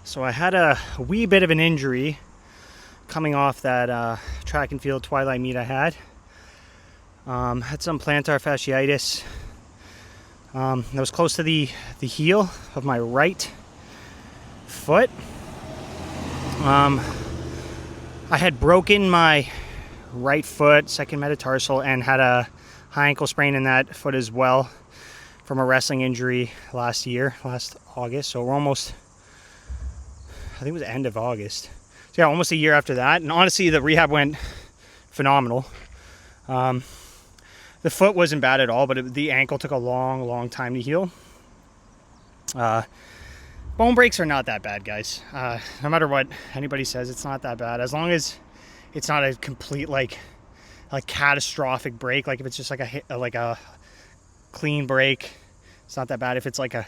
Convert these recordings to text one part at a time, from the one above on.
So I had a wee bit of an injury coming off that track and field twilight meet I had. Had some plantar fasciitis. That was close to the heel of my right foot. I had broken my right foot, second metatarsal, and had a high ankle sprain in that foot as well from a wrestling injury last August. So we're almost, I think it was end of August. So yeah, almost a year after that. And honestly, the rehab went phenomenal. The foot wasn't bad at all, but the ankle took a long time to heal. Bone breaks are not that bad, guys. No matter what anybody says, it's not that bad. As long as it's not a complete like catastrophic break. Like if it's just like a clean break, it's not that bad. If it's like a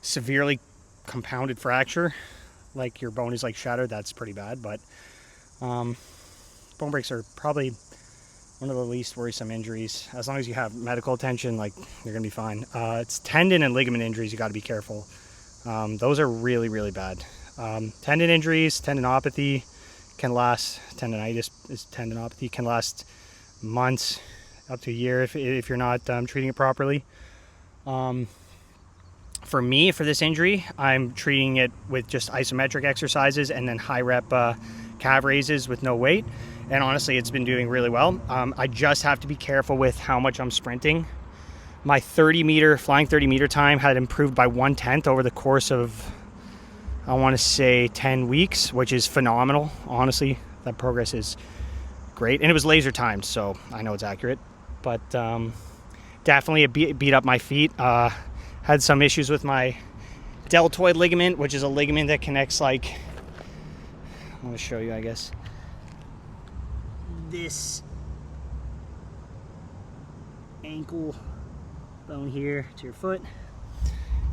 severely compounded fracture, like your bone is like shattered, that's pretty bad. But bone breaks are probably one of the least worrisome injuries. As long as you have medical attention, like, you're gonna be fine. It's tendon and ligament injuries you got to be careful. Those are really bad. Tendon injuries, tendinopathy can last. Tendinitis is tendinopathy, can last months up to a year if you're not treating it properly. For me, for this injury, I'm treating it with just isometric exercises and then high rep calf raises with no weight. And honestly, it's been doing really well. I just have to be careful with how much I'm sprinting. My flying 30 meter time had improved by 1/10 over the course of, I want to say 10 weeks, which is phenomenal. Honestly, that progress is great. And it was laser timed, so I know it's accurate. But definitely it beat up my feet. Had some issues with my deltoid ligament, which is a ligament that connects, like, I'm going to show you, I guess, this ankle bone here to your foot.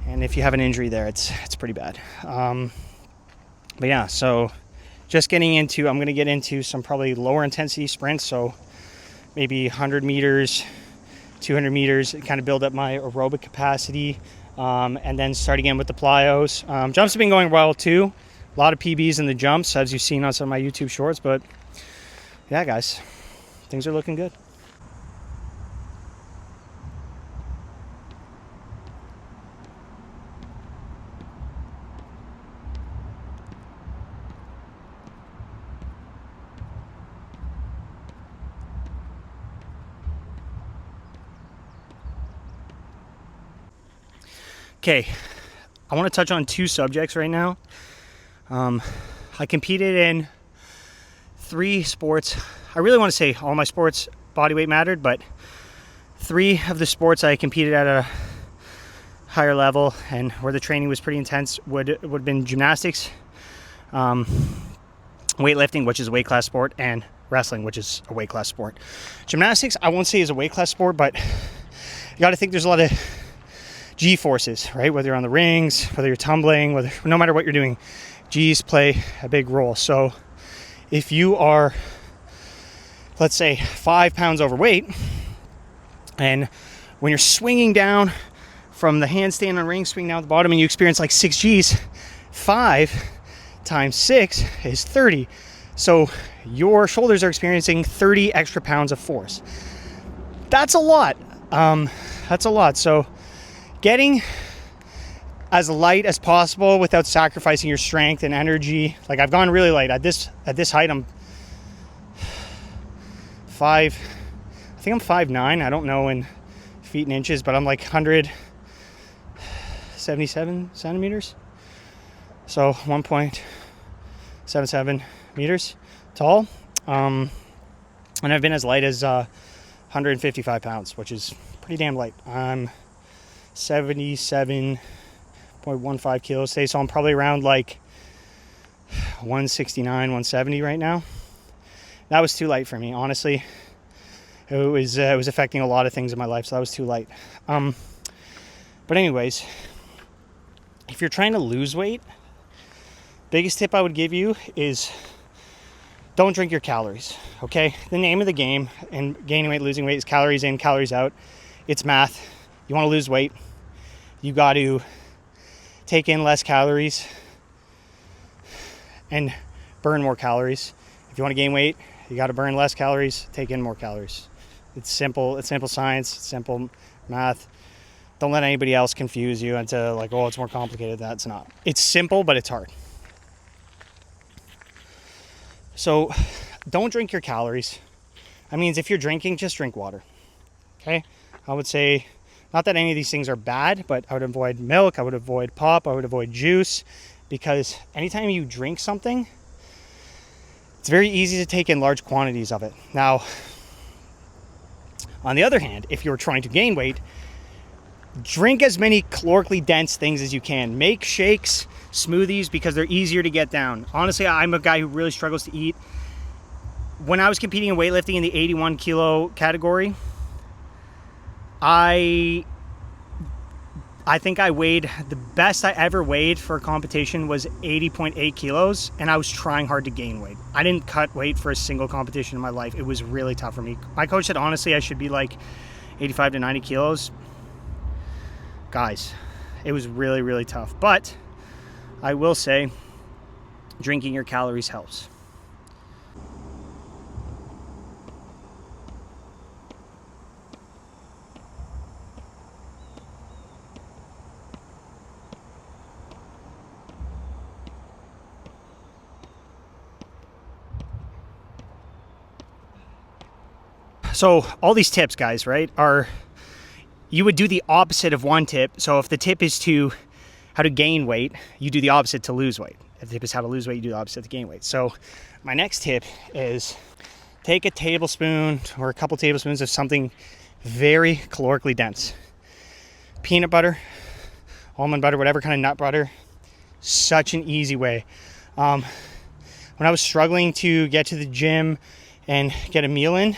And if you have an injury there, it's pretty bad. But yeah, so just I'm going to get into some probably lower intensity sprints. So maybe 100 meters, 200 meters, kind of build up my aerobic capacity. And then start again with the plyos. Jumps have been going well too. A lot of PBs in the jumps, as you've seen on some of my YouTube shorts. But yeah, guys, things are looking good. Okay, I want to touch on two subjects right now. I competed in 3 sports. I really want to say all my sports bodyweight mattered, but 3 of the sports I competed at a higher level and where the training was pretty intense would have been gymnastics, weightlifting, which is a weight class sport, and wrestling, which is a weight class sport. Gymnastics, I won't say is a weight class sport, but you got to think there's a lot of G-forces, right? Whether you're on the rings, whether you're tumbling, no matter what you're doing, G's play a big role. So if you are, let's say, 5 pounds overweight, and when you're swinging down from the handstand on ring, swing down at the bottom, and you experience like 6 G's, 5 times 6 is 30. So your shoulders are experiencing 30 extra pounds of force. That's a lot. So getting as light as possible without sacrificing your strength and energy. Like, I've gone really light. At this height, I'm 5'9". I don't know in feet and inches, but I'm like 177 centimeters. So 1.77 meters tall. And I've been as light as 155 pounds, which is pretty damn light. I'm 77.15 kilos today, so I'm probably around like 169, 170 right now. That was too light for me, honestly. It was affecting a lot of things in my life, so that was too light. But anyways, if you're trying to lose weight, biggest tip I would give you is don't drink your calories, okay? The name of the game in gaining weight, losing weight is calories in, calories out. It's math. You want to lose weight, you got to take in less calories and burn more calories. If you want to gain weight, you got to burn less calories, take in more calories. It's simple science, it's simple math. Don't let anybody else confuse you into like, oh, it's more complicated. That's not. It's simple, but it's hard. So don't drink your calories. That means if you're drinking, just drink water. Okay? I would say, not that any of these things are bad, but I would avoid milk, I would avoid pop, I would avoid juice, because anytime you drink something, it's very easy to take in large quantities of it. Now, on the other hand, if you're trying to gain weight, drink as many calorically dense things as you can. Make shakes, smoothies, because they're easier to get down. Honestly, I'm a guy who really struggles to eat. When I was competing in weightlifting in the 81 kilo category, I think I weighed, the best I ever weighed for a competition was 80.8 kilos, and I was trying hard to gain weight. I didn't cut weight for a single competition in my life. It was really tough for me. My coach said, honestly, I should be like 85 to 90 kilos. Guys, it was really, really tough. But I will say, drinking your calories helps. So all these tips, guys, right, are, you would do the opposite of one tip. So if the tip is to how to gain weight, you do the opposite to lose weight. If the tip is how to lose weight, you do the opposite to gain weight. So my next tip is take a tablespoon or a couple tablespoons of something very calorically dense. Peanut butter, almond butter, whatever kind of nut butter. Such an easy way. When I was struggling to get to the gym and get a meal in,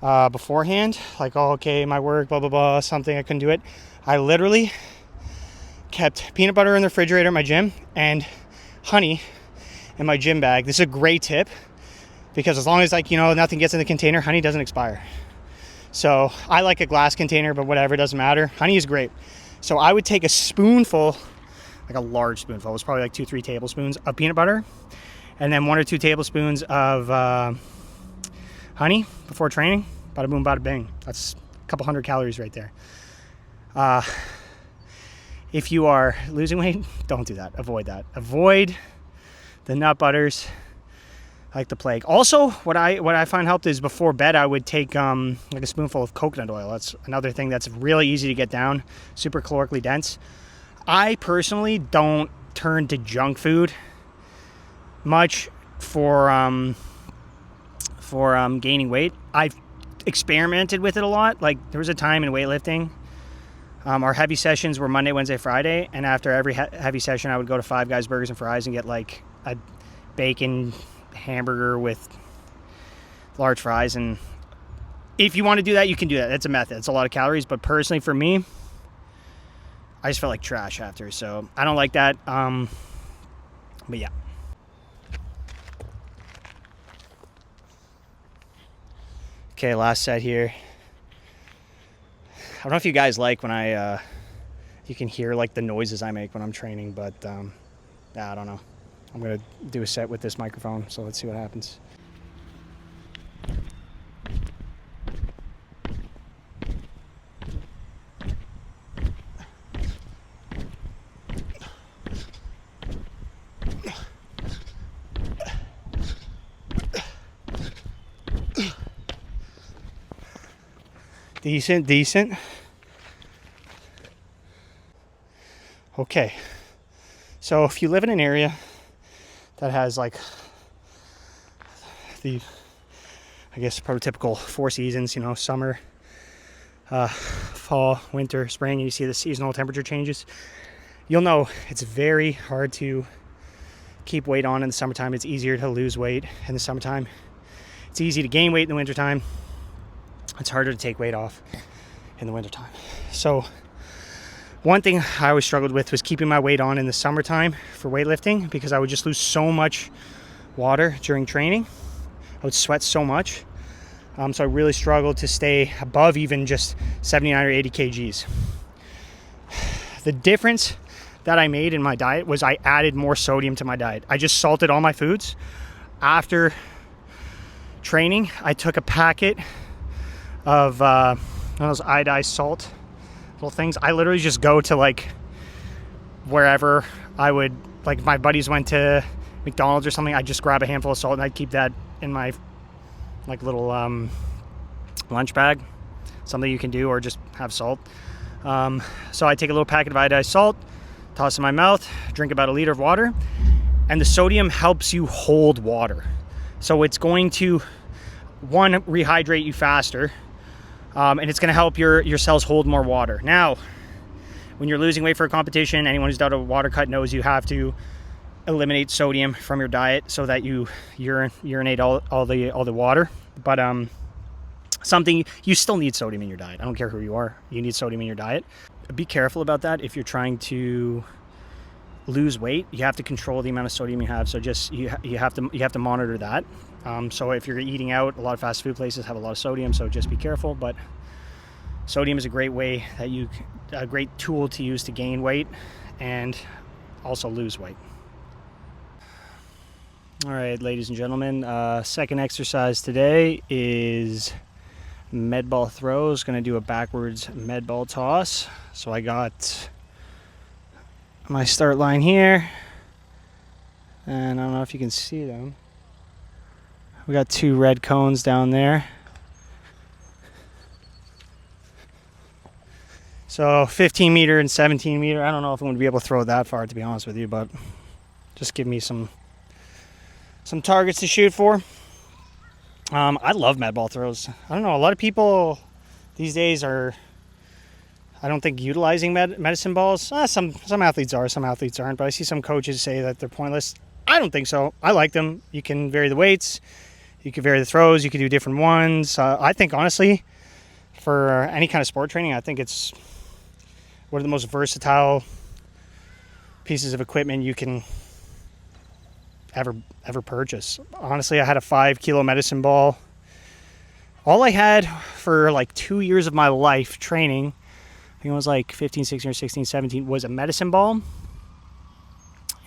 beforehand, like, oh, okay, my work, blah, blah, blah, something, I couldn't do it. I literally kept peanut butter in the refrigerator at my gym and honey in my gym bag. This is a great tip because as long as, like, you know, nothing gets in the container, honey doesn't expire. So I like a glass container, but whatever, it doesn't matter. Honey is great. So I would take a spoonful, like a large spoonful, it was probably like 2-3 tablespoons of peanut butter, and then 1 or 2 tablespoons of honey before training. Bada boom, bada bing. That's a couple hundred calories right there. If you are losing weight, don't do that. Avoid that. Avoid the nut butters like the plague. Also, what I find helped is before bed, I would take like a spoonful of coconut oil. That's another thing that's really easy to get down, super calorically dense. I personally don't turn to junk food much for gaining weight. I've experimented with it a lot. Like, there was a time in weightlifting, our heavy sessions were Monday, Wednesday, Friday, and after every heavy session I would go to Five Guys Burgers and Fries and get like a bacon hamburger with large fries. And if you want to do that, you can do that. That's a method. It's a lot of calories, but personally for me, I just felt like trash after, so I don't like that. But yeah. Okay, last set here. I don't know if you guys like when you can hear like the noises I make when I'm training, but yeah, I don't know. I'm gonna do a set with this microphone, so let's see what happens. Decent. Okay, so if you live in an area that has like the, I guess, prototypical 4 seasons, you know, summer, fall, winter, spring, and you see the seasonal temperature changes, you'll know it's very hard to keep weight on in the summertime. It's easier to lose weight in the summertime. It's easy to gain weight in the wintertime. It's harder to take weight off in the wintertime. So one thing I always struggled with was keeping my weight on in the summertime for weightlifting, because I would just lose so much water during training. I would sweat so much. So I really struggled to stay above even just 79 or 80 kgs. The difference that I made in my diet was I added more sodium to my diet. I just salted all my foods. After training, I took a packet of those iodized salt little things. I literally just go to like wherever I would, like if my buddies went to McDonald's or something, I'd just grab a handful of salt and I'd keep that in my like little lunch bag. Something you can do, or just have salt. So I take a little packet of iodized salt, toss in my mouth, drink about a liter of water, and the sodium helps you hold water. So it's going to, one, rehydrate you faster, and it's going to help your cells hold more water. Now, when you're losing weight for a competition, anyone who's done a water cut knows you have to eliminate sodium from your diet so that you urinate all the water. But something, you still need sodium in your diet. I don't care who you are, you need sodium in your diet. Be careful about that. If you're trying to lose weight, you have to control the amount of sodium you have. So just you have to monitor that. So if you're eating out, a lot of fast food places have a lot of sodium, so just be careful. But sodium is a great way a great tool to use to gain weight and also lose weight. All right, ladies and gentlemen, second exercise today is medball throws. Going to do a backwards medball toss. So I got my start line here, and I don't know if you can see them. We got 2 red cones down there. So 15 meter and 17 meter. I don't know if I'm going to be able to throw it that far, to be honest with you, but just give me some targets to shoot for. I love medball throws. I don't know, a lot of people these days are, I don't think, utilizing medicine balls. Some athletes are, some athletes aren't, but I see some coaches say that they're pointless. I don't think so. I like them. You can vary the weights, you can vary the throws, you can do different ones. I think, honestly, for any kind of sport training, I think it's one of the most versatile pieces of equipment you can ever purchase. Honestly, I had a 5 kilo medicine ball. All I had for like 2 years of my life training, I think it was like 15, 16 or 16, 17, was a medicine ball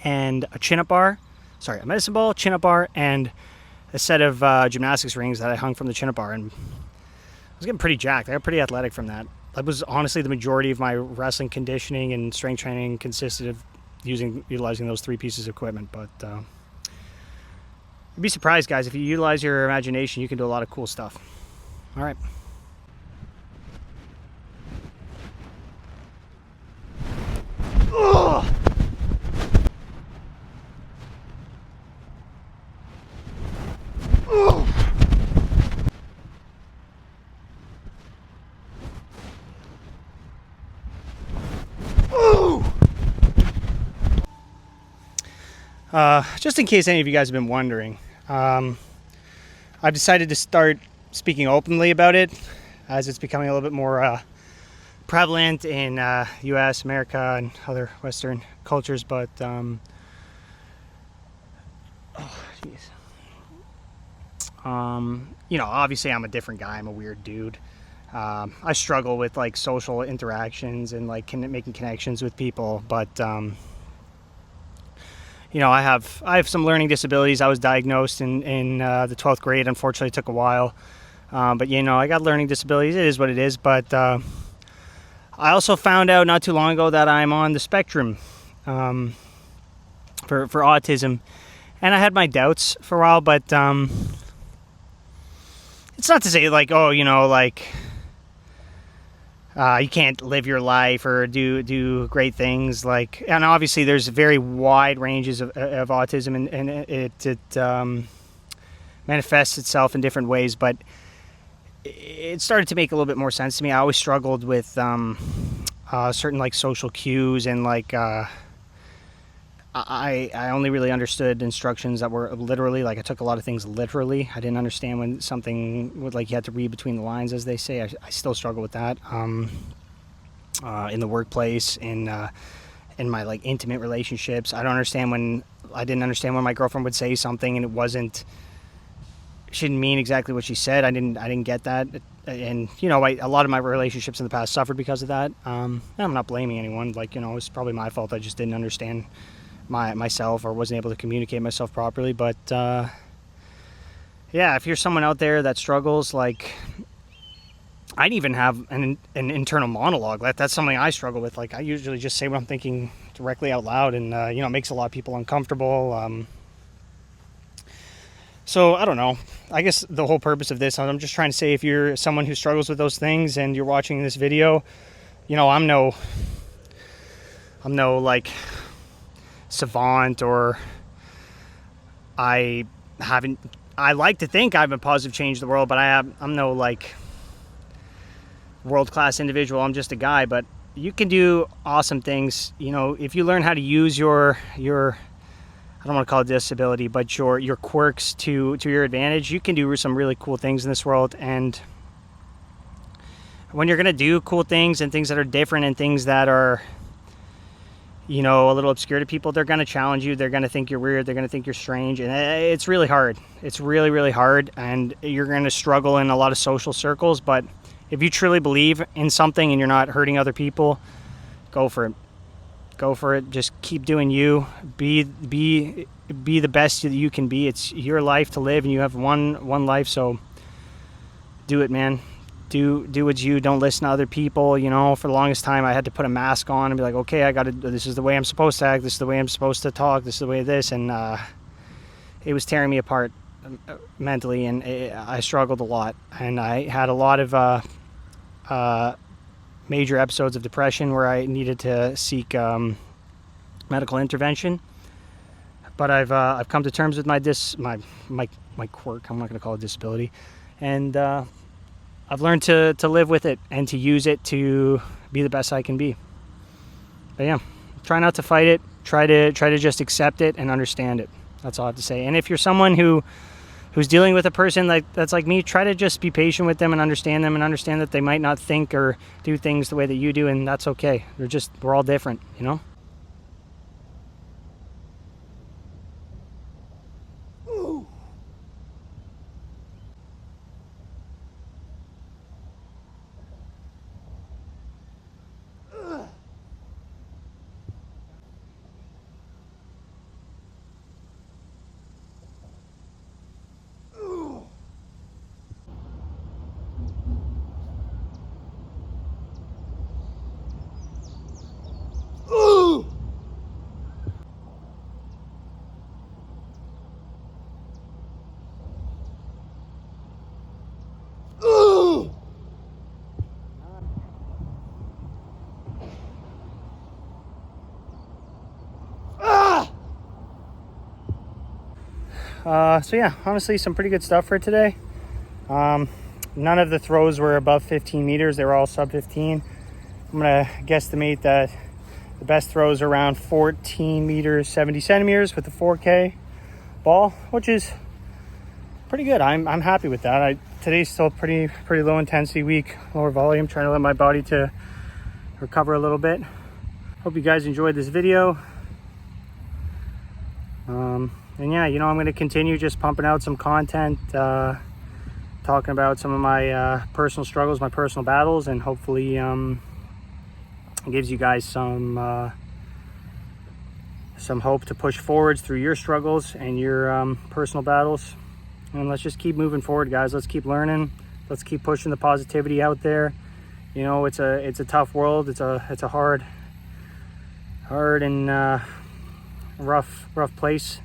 and a chin-up bar. Sorry, a medicine ball, chin-up bar, and a set of gymnastics rings that I hung from the chin-up bar. And I was getting pretty jacked. I got pretty athletic from that. That was honestly the majority of my wrestling conditioning and strength training consisted of utilizing those 3 pieces of equipment. But you'd be surprised, guys. If you utilize your imagination, you can do a lot of cool stuff. All right. Ugh. Ugh. Just in case any of you guys have been wondering, I've decided to start speaking openly about it as it's becoming a little bit more prevalent in U.S., America, and other Western cultures. But you know, obviously I'm a different guy. I'm a weird dude. I struggle with like social interactions and like making connections with people, but you know, I have some learning disabilities. I was diagnosed in the 12th grade. Unfortunately, it took a while. But, you know, I got learning disabilities. It is what it is. But I also found out not too long ago that I'm on the spectrum for autism. And I had my doubts for a while, but it's not to say, like, oh, you know, like, you can't live your life or do great things, like, and obviously there's very wide ranges of autism, and it manifests itself in different ways, but it started to make a little bit more sense to me. I always struggled with certain like social cues, and like I only really understood instructions that were literally, like, I took a lot of things literally. I didn't understand when something would, like, you had to read between the lines, as they say. I still struggle with that in the workplace, in my like intimate relationships. I didn't understand when my girlfriend would say something and she didn't mean exactly what she said. I didn't get that. and you know, a lot of my relationships in the past suffered because of that. I'm not blaming anyone. Like, you know, it's probably my fault. I just didn't understand myself, or wasn't able to communicate myself properly. But yeah, if you're someone out there that struggles, like, I'd even have an internal monologue. That's something I struggle with. Like, I usually just say what I'm thinking directly out loud, and you know, it makes a lot of people uncomfortable. So I don't know. I guess the whole purpose of this, I'm just trying to say, if you're someone who struggles with those things and you're watching this video, you know, I'm no like savant, or I like to think I have a positive change the world, but I'm no like world-class individual. I'm just a guy. But you can do awesome things, you know, if you learn how to use your I don't want to call it disability, but your quirks to your advantage. You can do some really cool things in this world. And when you're going to do cool things and things that are different and things that are, you know, a little obscure to people, they're going to challenge you. They're going to think you're weird. They're going to think you're strange. And it's really hard. It's really, really hard. And you're going to struggle in a lot of social circles. But if you truly believe in something and you're not hurting other people, go for it. Go for it. Just keep doing you. Be the best that you can be. It's your life to live, and you have one life. So do it, man. Do what's you. Don't listen to other people. You know, for the longest time, I had to put a mask on and be like, okay, I got to. This is the way I'm supposed to act. This is the way I'm supposed to talk. This is the way this, and it was tearing me apart mentally, and I struggled a lot, and I had a lot of major episodes of depression where I needed to seek medical intervention. But I've come to terms with my quirk. I'm not going to call it disability, and I've learned to live with it and to use it to be the best I can be. But yeah, try not to fight it. Try to just accept it and understand it. That's all I have to say. And if you're someone who's dealing with a person that's like me, try to just be patient with them and understand that they might not think or do things the way that you do, and that's okay. We're all different, you know? So yeah, honestly, some pretty good stuff for today. None of the throws were above 15 meters. They were all sub 15. I'm gonna guesstimate that the best throws are around 14 meters, 70 centimeters with the 4K ball, which is pretty good. I'm happy with that. Today's still pretty low intensity week, lower volume, trying to let my body to recover a little bit. Hope you guys enjoyed this video. And yeah, you know, I'm going to continue just pumping out some content, talking about some of my personal struggles, my personal battles, and hopefully it gives you guys some hope to push forwards through your struggles and your personal battles. And let's just keep moving forward, guys. Let's keep learning. Let's keep pushing the positivity out there. You know, it's a tough world. It's a hard and rough place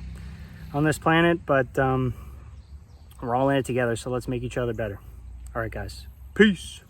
on this planet, but we're all in it together, so let's make each other better. All right, guys. Peace.